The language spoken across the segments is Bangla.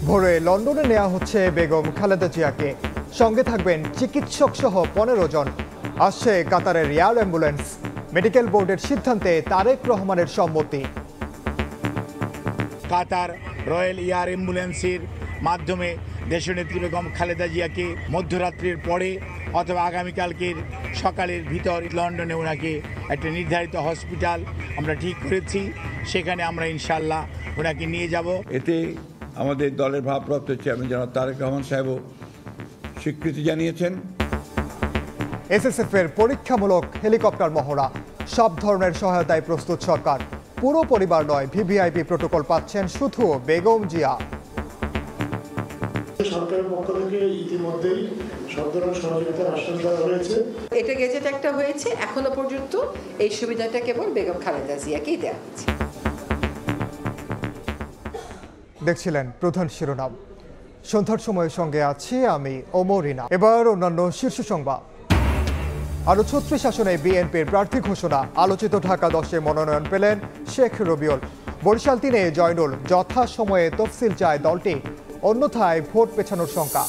ভোরে লন্ডনে নেওয়া হচ্ছে বেগম খালেদা জিয়াকে, সঙ্গে থাকবেন চিকিৎসক সহ 15 জন। আসছে কাতারের এয়ার অ্যাম্বুলেন্স। মেডিকেল বোর্ডের সিদ্ধান্তে তারেক রহমানের সম্মতি। কাতার রয়্যাল এয়ার অ্যাম্বুলেন্সের মাধ্যমে দেশনেত্রী বেগম খালেদা জিয়াকে মধ্যরাত্রির পরে অথবা আগামীকালকের সকালের ভিতর লন্ডনে ওনাকে একটা নির্ধারিত হসপিটাল আমরা ঠিক করেছি, সেখানে আমরা ইনশাল্লাহ ওনাকে নিয়ে যাব। এতে আমাদের দলের ভারপ্রাপ্ত চেয়ারম্যান জনাব তারেক রহমান সাহেবও স্বীকৃতি জানিয়েছেন। এসএসএফ এর পরীক্ষামূলক হেলিকপ্টার মহড়া, সব ধরনের সহায়তায় প্রস্তুত সরকার। পুরো পরিবার নয়, ভিভিআইপি প্রোটোকল পাচ্ছেন শুধু বেগম জিয়া। সরকারের পক্ষ থেকে ইতিমধ্যেই সব ধরনের সহযোগিতার আশ্বাস দেওয়া হয়েছে। এটা গেজেট একটা হয়েছে, এখনো পর্যন্ত এই সুবিধাটা কেবল বেগম খালেদা জিয়াকেই দেওয়া হচ্ছে। দেখছিলেন প্রধান শিরোনাম। সন্ধ্যার সময়ের সঙ্গে আছি আমি ওমরিনা। এবার অন্যান্য শীর্ষ সংবাদ। আরো 36 আসনে বিএনপির প্রার্থী ঘোষণা। আলোচিত ঢাকা 10-এ মনোনয়ন পেলেন শেখ রবিউল। বরিশাল 3-এ জয়নুল। যথাসময়ে তফসিল চায় দলটি, অন্যথায় ভোট পেছানোর শঙ্কা।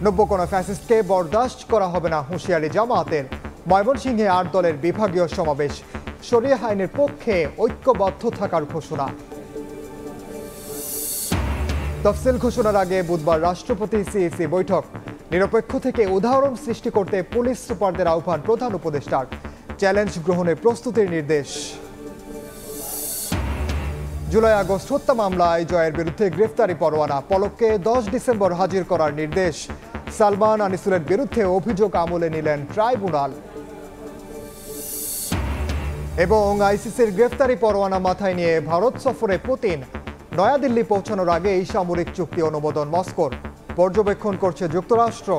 90 কোনা ফ্যাসিস্টকে বরদাস্ত করা হবে না, হুঁশিয়ারি জামায়াতের। ময়মনসিংহে 8 দলের বিভাগীয় সমাবেশ। শরিয়া আইনের পক্ষে ঐক্যবদ্ধ থাকার ঘোষণা। তফসিল ঘোষণার আগে বুধবার রাষ্ট্রপতি সিইসি বৈঠক। নিরপেক্ষ থেকে উদাহরণ সৃষ্টি করতে পুলিশ সুপারদের আহ্বান প্রধান উপদেষ্টার। চ্যালেঞ্জ গ্রহণে প্রস্তুতির নির্দেশ। জুলাই আগস্ট হত্যা মামলায় জয়ের বিরুদ্ধে গ্রেফতারি পরোয়ানা। পলককে 10 ডিসেম্বর হাজির করার নির্দেশ। সালমান আনিসুলের বিরুদ্ধে অভিযোগ আমলে নিলেন ট্রাইব্যুনাল। এবং আইসিসির গ্রেফতারি পরোয়ানা মাথায় নিয়ে ভারত সফরে পুতিন। নয়াদিল্লি পৌঁছানোর আগে এই সামরিক চুক্তি অনুমোদন মস্কোর। পর্যবেক্ষণ করছে যুক্তরাষ্ট্র।